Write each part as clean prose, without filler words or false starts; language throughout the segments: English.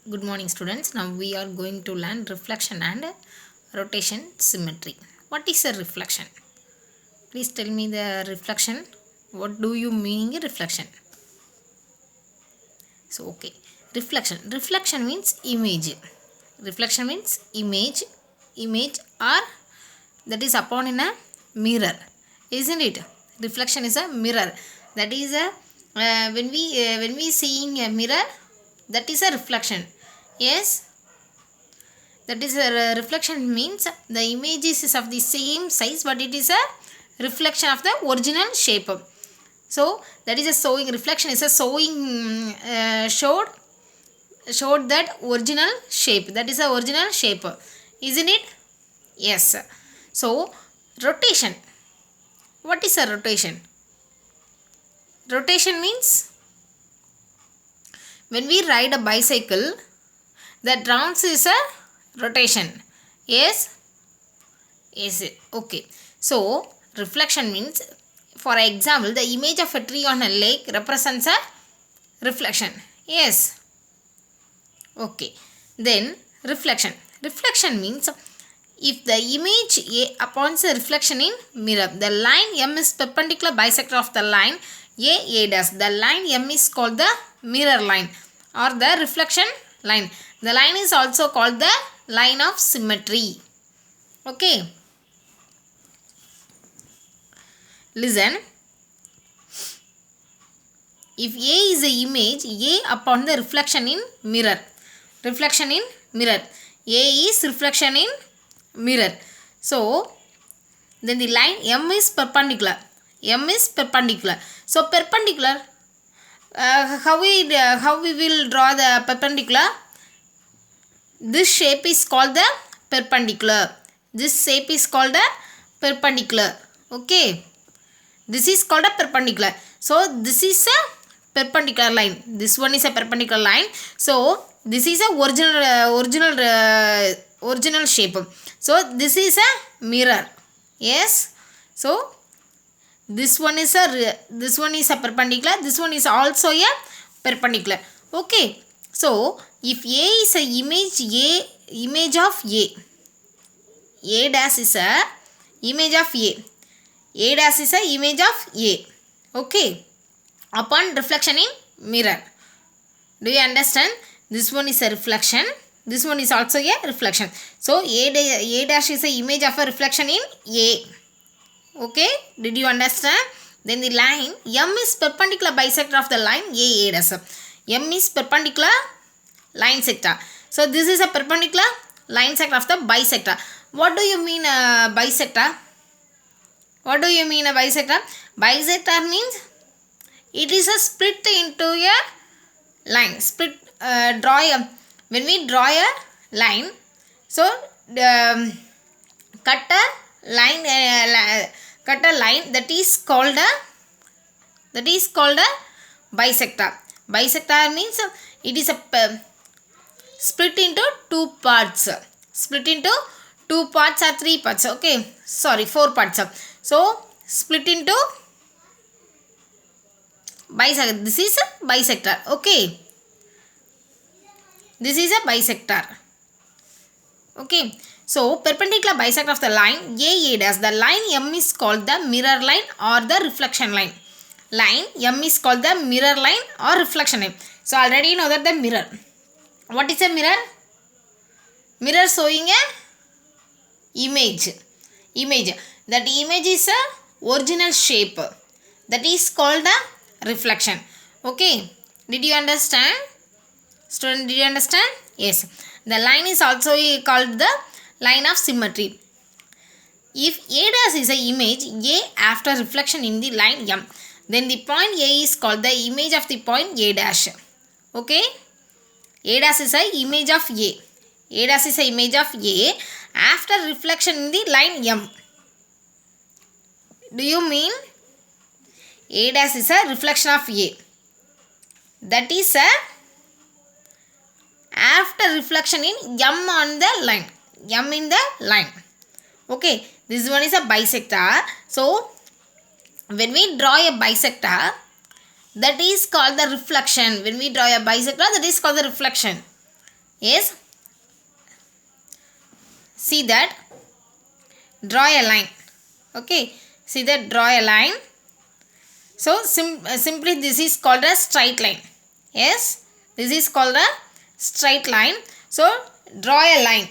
Good morning, students. Now we are going to learn reflection and rotation symmetry. What is a reflection? Please tell me the reflection. What do you mean reflection? So okay, reflection. Reflection means image. Reflection means image. Image or that is upon in a mirror, isn't it? Reflection is a mirror. That is a when we seeing a mirror, that is a reflection. Yes, that is a reflection means the image is of the same size, but it is a reflection of the original shape. So that is a showing. Reflection is a showing showed that original shape. That is the original shape, isn't it? Yes. So rotation. What is a rotation? Rotation means when we ride a bicycle, that rounds is a rotation. Yes. Yes. Okay. So reflection means, for example, the image of a tree on a lake represents a reflection. Yes. Okay. Then reflection. Reflection means if the image A upon the reflection in mirror, the line M is perpendicular bisector of the line A dash. The line M is called the mirror line or the reflection line. The line is also called the line of symmetry. Okay. Listen. If A is the image A upon the reflection in mirror. Reflection in mirror. A is reflection in mirror. So then the line M is perpendicular. M is perpendicular. So perpendicular. How we will draw the perpendicular? This shape is called the perpendicular. This shape is called a perpendicular. Okay. This is called a perpendicular. So this is a perpendicular line. This one is a perpendicular line. So this is a original shape. So this is a mirror. Yes. So this one is a perpendicular. This one is also a perpendicular. Okay. So if A is a image of A dash is a image of A dash is a image of A. Okay. Upon reflection in mirror. Do you understand? This one is a reflection. This one is also a reflection. So A dash is a image of a reflection in A. Okay. Did you understand? Then the line M is perpendicular bisector of the line A dash. M is perpendicular line sector. So this is a perpendicular line sector of the bisector. What do you mean bisector? What do you mean a bisector? Bisector means it is a split into a line. Split when we draw a line, so cut a line that is called a bisector. Bisector means it is a split into two parts. Split into two parts or three parts. Okay. Sorry, four parts. So split into bisector. This is a bisector. Okay. This is a bisector. Okay. So perpendicular bisector of the line A dash. The line M is called the mirror line or the reflection line. Line M is called the mirror line or reflection line. So already you know that the mirror. What is a mirror? Mirror showing a image. That image is a original shape. That is called a reflection. Okay. Did you understand? Student, did you understand? Yes. The line is also called the line of symmetry. If A dash is an image A after reflection in the line M, then the point A is called the image of the point A dash. Okay. A dash is an image of A. A dash is an image of A after reflection in the line M. Do you mean A dash is a reflection of A? That is a after reflection in M on the line. M in the line. Okay. This one is a bisector. So when we draw a bisector, that is called the reflection. When we draw a bisector, that is called the reflection. Yes, see that, draw a line. Okay, see that, draw a line. So simply this is called a straight line. Yes, this is called a straight line. So draw a line,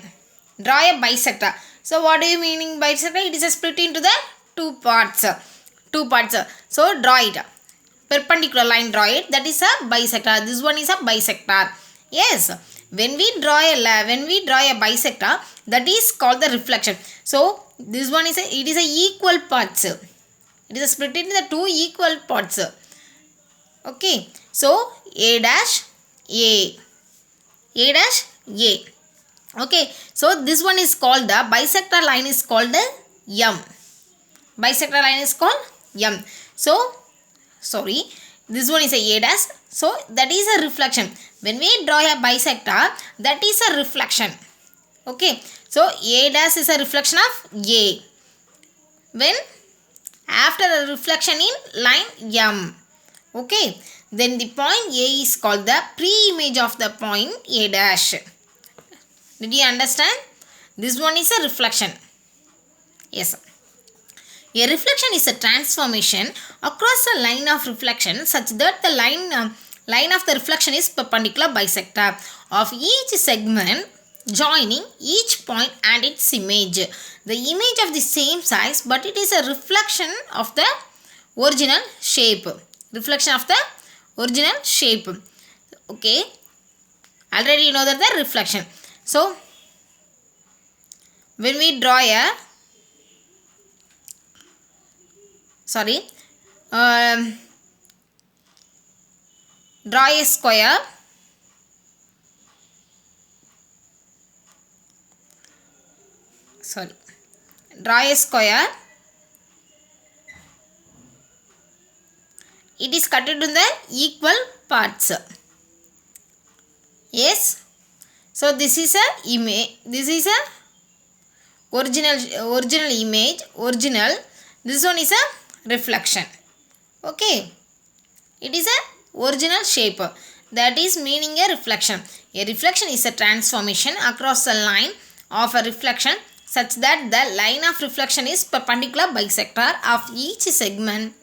draw a bisector. So what do you meaning bisector? It is a split into the two parts. So draw it, perpendicular line, draw it. That is a bisector. This one is a bisector. Yes, when we draw a bisector, that is called the reflection. So this one is it is a equal parts. It is a split into the two equal parts. Okay, so a dash a dash a. Okay, so this one is called the bisector line is called the M. Bisector line is called M. So sorry, this one is a dash. So that is a reflection. When we draw a bisector, that is a reflection. Okay, so a dash is a reflection of a. When after a reflection in line M. Okay, then the point A is called the pre-image of the point A dash. Did you understand? This one is a reflection. Yes. A reflection is a transformation across a line of reflection such that the line of the reflection is perpendicular bisector of each segment joining each point and its image. The image of the same size, but it is a reflection of the original shape. Reflection of the original shape. Okay, already you know that the reflection. So when we draw a draw a square. Draw a square. It is cut into the equal parts. Yes, so this is a image. This is a original image. This one is a reflection. Okay, it is a original shape. That is meaning a reflection. A reflection is a transformation across a line of a reflection such that the line of reflection is perpendicular bisector of each segment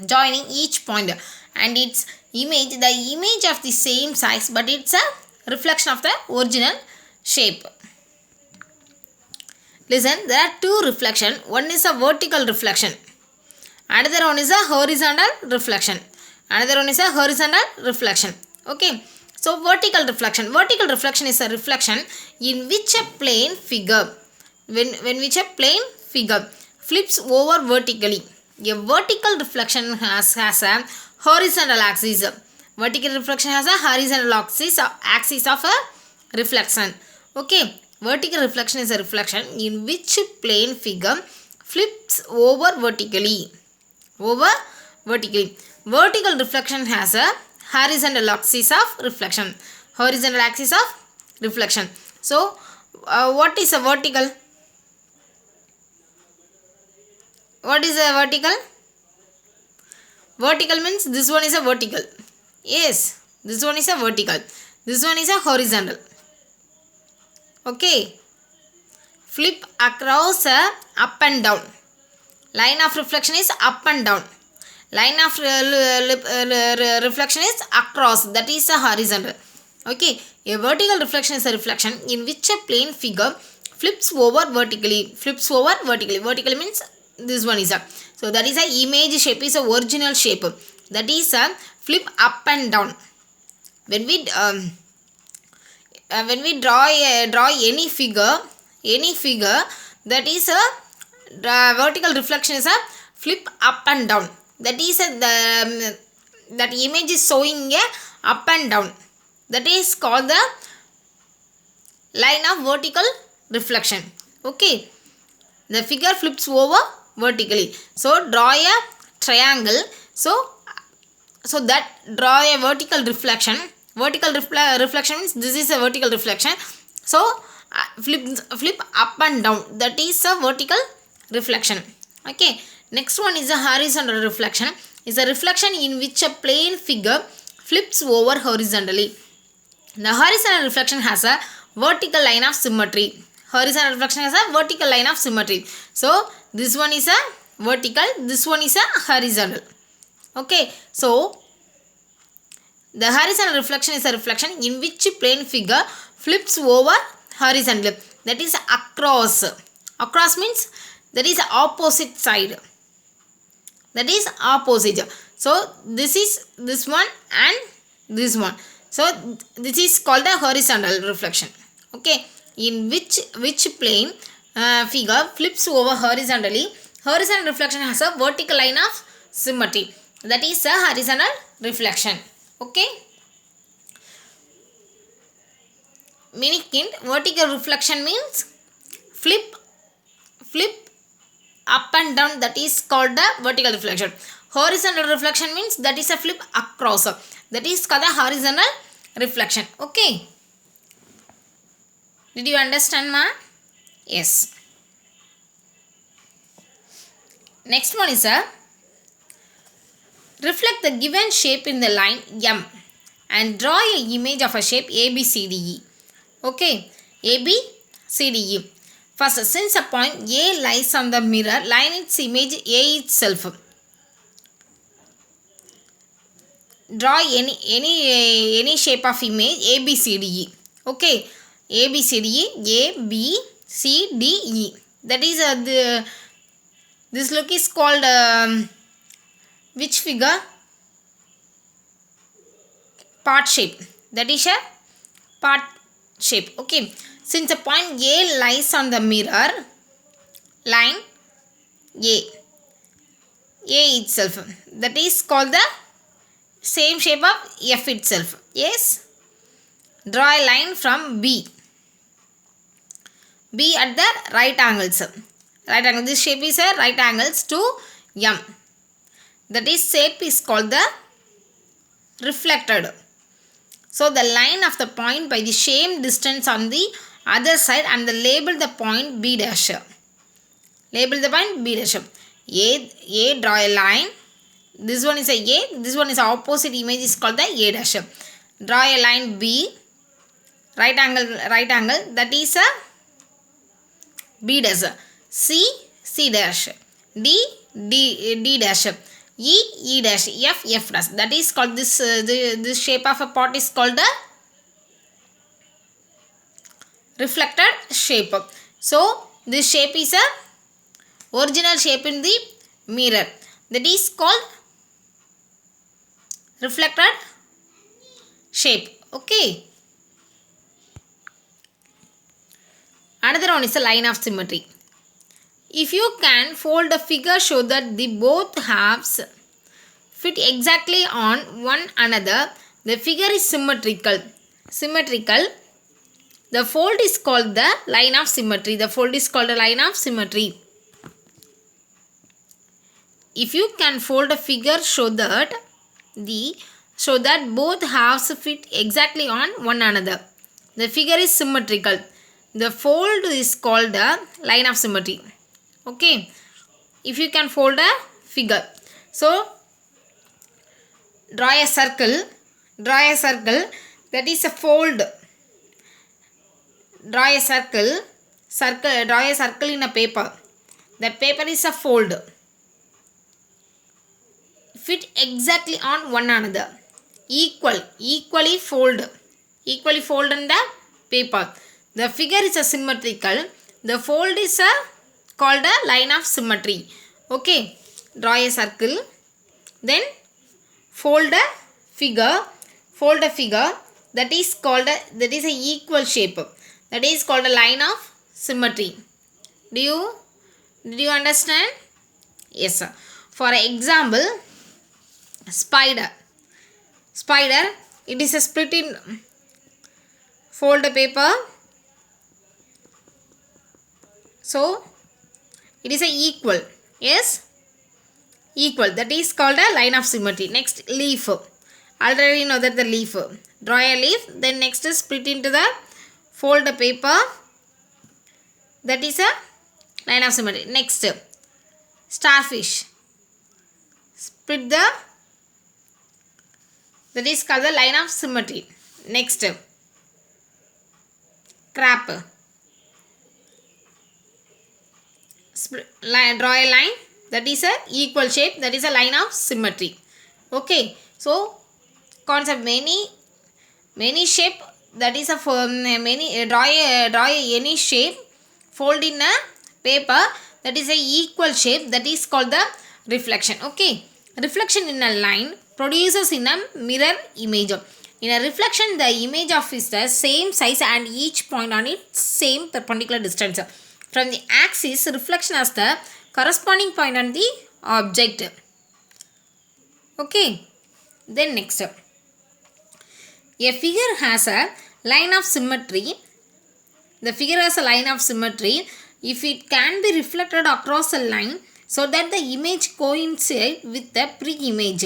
joining each point and its image, the image of the same size, but it's a reflection of the original shape. Listen, there are two reflection. One is a vertical reflection, another one is a horizontal reflection. Okay, so vertical reflection is a reflection in which a plane figure which a plane figure flips over vertically. A vertical reflection has a horizontal axis. Vertical reflection has a horizontal axis of a reflection. Okay, vertical reflection is a reflection in which plane figure flips over vertically. Vertical reflection has a horizontal axis of reflection. So what is a vertical? What is a vertical? Vertical means this one is a vertical. Yes, this one is a vertical. This one is a horizontal. Okay. Flip across a up and down. Line of reflection is up and down. Line of reflection is across. That is a horizontal. Okay. A vertical reflection is a reflection in which a plane figure flips over vertically. Vertical means this one is a. So that is a image shape is a original shape. That is a flip up and down. When we draw any figure, that is a vertical reflection is a flip up and down. That is that image is showing a up and down. That is called the line of vertical reflection. Okay, the figure flips over vertically. So draw a triangle. So that draw a vertical reflection. Reflection means this is a vertical reflection. So flip up and down. That is a vertical reflection. Okay, next one is a horizontal reflection. Is a reflection in which a plane figure flips over horizontally. The horizontal reflection has a vertical line of symmetry. Horizontal reflection has a vertical line of symmetry. So this one is a vertical, this one is a horizontal. Okay, so the horizontal reflection is a reflection in which plane figure flips over horizontally. That is across. Across means that is opposite side. That is opposite. So this is this one and this one. So this is called the horizontal reflection. Okay, in which plane figure flips over horizontally. Horizontal reflection has a vertical line of symmetry. That is a horizontal reflection. Okay. Meaning in vertical reflection means flip up and down, that is called the vertical reflection. Horizontal reflection means that is a flip across, that is called the horizontal reflection. Okay, did you understand, ma? Yes. Next one is a reflect the given shape in the line M and draw an image of a shape ABCDE. Okay, ABCDE. First, since a point A lies on the mirror, line its image A itself. Draw any shape of image ABCDE. Okay, ABCDE, ABCDE. That is this look is called which figure? Part shape. That is a part shape. Okay, since a point A lies on the mirror, line A itself, that is called the same shape of F itself. Yes, draw a line from B at the right angles. This shape is a right angles to M. That is shape is called the reflected. So the line of the point by the same distance on the other side and label the point B dash. Label the point B dash. A draw a line. This one is a A. This one is opposite image is called the A dash. Draw a line B. Right angle. That is a B dash. C dash. D dash. E dash. F dash. That is called this shape of a pot is called the reflected shape. So this shape is a original shape in the mirror. That is called reflected shape. Okay. Another one is a line of symmetry. If you can fold a figure so that the both halves fit exactly on one another, the figure is symmetrical. The fold is called the line of symmetry. The fold is called a line of symmetry. If you can fold a figure so that both halves fit exactly on one another, the figure is symmetrical. The fold is called a line of symmetry. Okay, if you can fold a figure, so draw a circle. That is a fold. Draw a circle in a paper. That paper is a fold. Fit exactly on one another. Equally fold in the paper. The figure is a symmetrical. The fold is called a line of symmetry. Okay, draw a circle, then fold a figure. That is called that is a equal shape. That is called a line of symmetry. Did you understand? Yes, sir. For example, spider, it is a split in, fold a paper. So it is a equal. Yes, equal. That is called a line of symmetry. Next, leaf. Already know that the leaf. Draw a leaf. Then next is split into the, fold a paper. That is a line of symmetry. Next, starfish. Split the, that is called the line of symmetry. Next, crap. Draw a line that is a equal shape, that is a line of symmetry. Okay, so concept many shape, that is a many draw any shape, fold in a paper, that is a equal shape, that is called the reflection. Okay, reflection in a line produces in a mirror image. In a reflection, the image of is the same size and each point on its same perpendicular distance from the axis. Reflection as the corresponding point on the object. Okay, then next, a figure has a line of symmetry. The figure has a line of symmetry if it can be reflected across a line so that the image coincides with the pre-image.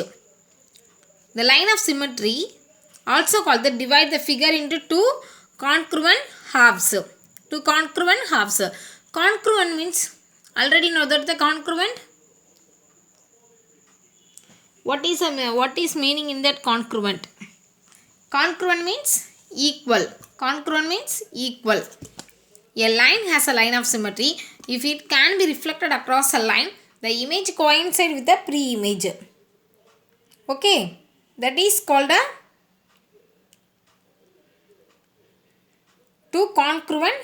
The line of symmetry, also called the divide the figure into two congruent halves. Two congruent halves. Congruent means, already know that the congruent. What is meaning in that congruent? Congruent means equal. Congruent means equal. A line has a line of symmetry if it can be reflected across a line. The image coincides with the pre-image. Okay, that is called a two congruent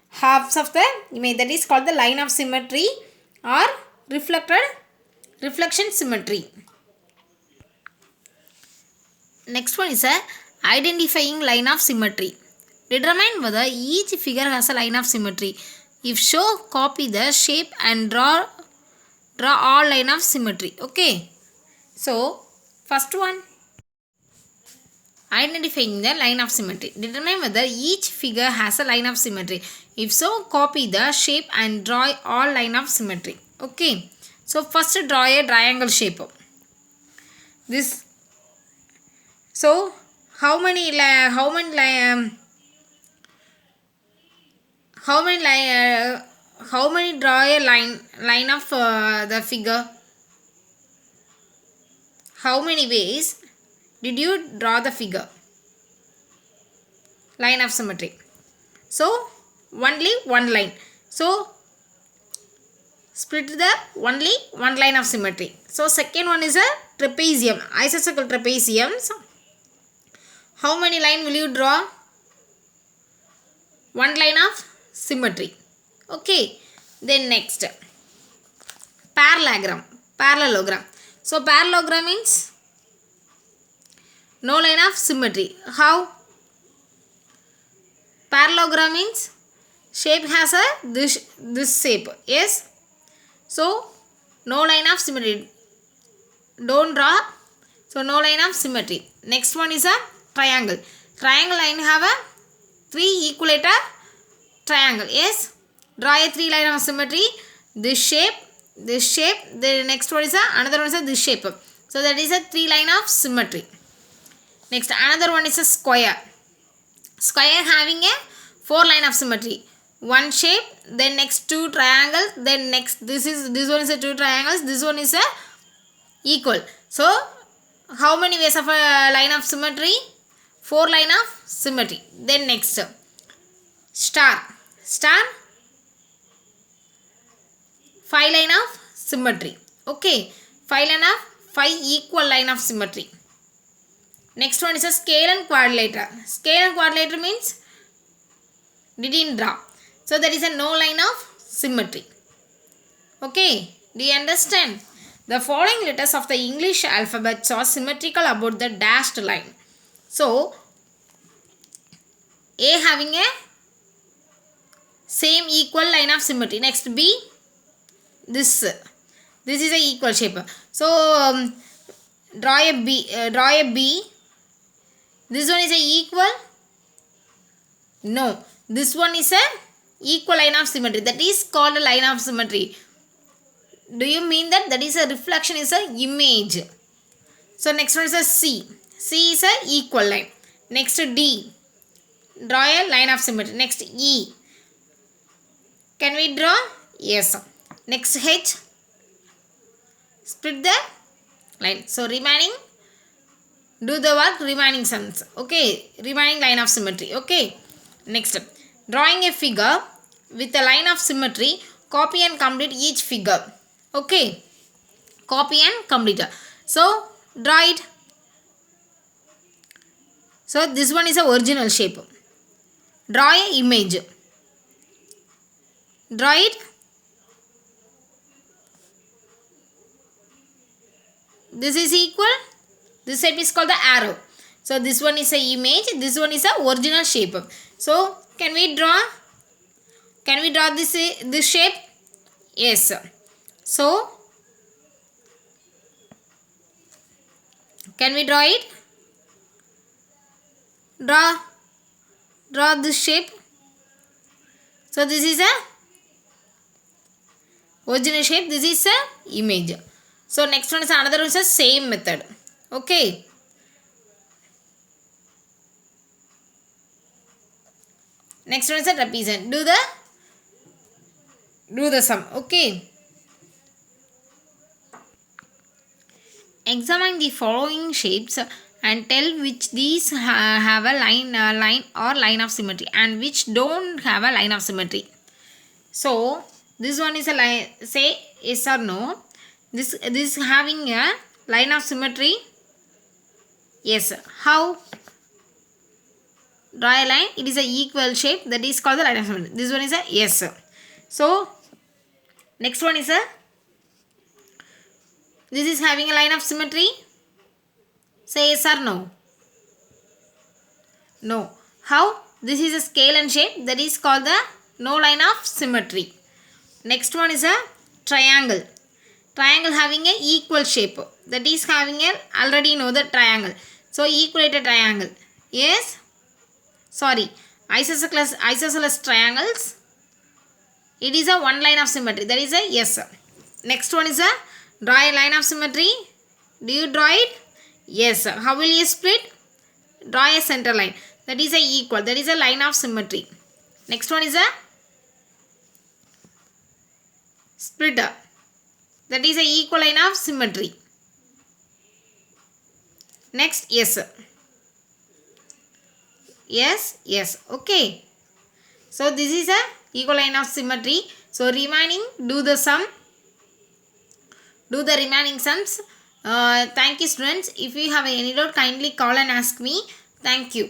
halves of the image, that is called the line of symmetry or reflection symmetry. Next one is a identifying line of symmetry. Determine whether each figure has a line of symmetry. If so, copy the shape and draw all line of symmetry. Okay, so first one, identifying the line of symmetry. Determine whether each figure has a line of symmetry. If so, copy the shape and draw all line of symmetry. Okay, so first draw a triangle shape. This, so how many draw a line of the figure? How many ways did you draw the figure? Line of symmetry. So only one line. So split the only one line of symmetry. So second one is a trapezium, isosceles trapezium. So how many line will you draw? One line of symmetry. Okay, then next, parallelogram. So parallelogram means no line of symmetry. How? Parallelogram means shape has a this shape. Yes, so no line of symmetry, don't draw. So no line of symmetry. Next one is a triangle. Triangle line have a three equilateral triangle. Yes, draw a three line of symmetry. This shape, the next one is another one is this shape. So that is a three line of symmetry. Next, another one is a square. Square having a four line of symmetry. One shape, then next two triangles, then next this one is a two triangles, this one is a equal. So how many ways of a line of symmetry? Four line of symmetry. Then next, star. Five line of symmetry. Okay, five equal line of symmetry. Next one is a scale and quadrilateral. Scale and quadrilateral means didn't draw. So there is a no line of symmetry. Okay, do you understand? The following letters of the English alphabet are symmetrical about the dashed line. So A having a same equal line of symmetry. Next B, this is a equal shape. So draw a B. This one is a equal? No, this one is a equal line of symmetry. That is called a line of symmetry. Do you mean that? That is a reflection, is a image. So next one is a C. C is a equal line. Next D, draw a line of symmetry. Next E, can we draw? Yes. Next H, split the line. So remaining Do the what? Remaining sums. Okay, remaining line of symmetry. Okay, next, drawing a figure with a line of symmetry, copy and complete each figure. Okay, copy and complete. So draw it. So this one is a original shape. Draw a image. Draw it. This is equal. This shape is called the arrow. So this one is a image. This one is a original shape. So can we draw? Can we draw this shape? Yes. So can we draw it? Draw this shape. So this is a original shape. This is a image. So next one is another one is the same method. Okay. Next one is a trapezium. Do the sum. Okay. Examine the following shapes and tell which these have a line of symmetry and which don't have a line of symmetry. So this one is a line. Say yes or no. This having a line of symmetry. Yes. How? Draw a line. It is a equal shape. That is called the line of symmetry. This one is a yes. So next one is a. This is having a line of symmetry. Say yes or no. No. How? This is a scale and shape. That is called the no line of symmetry. Next one is a triangle. Triangle having a equal shape. That is having a already know the triangle. So equalated triangle. Yes. Sorry. Isosceles triangles. It is a one line of symmetry. That is a yes. Next one is a draw a line of symmetry. Do you draw it? Yes. How will you split? Draw a center line. That is a equal. That is a line of symmetry. Next one is a splitter. That is a equal line of symmetry. Next, yes. Yes. Okay. So this is a equal line of symmetry. So remaining, do the sum. Do the remaining sums. Thank you, students. If you have any doubt, kindly call and ask me. Thank you.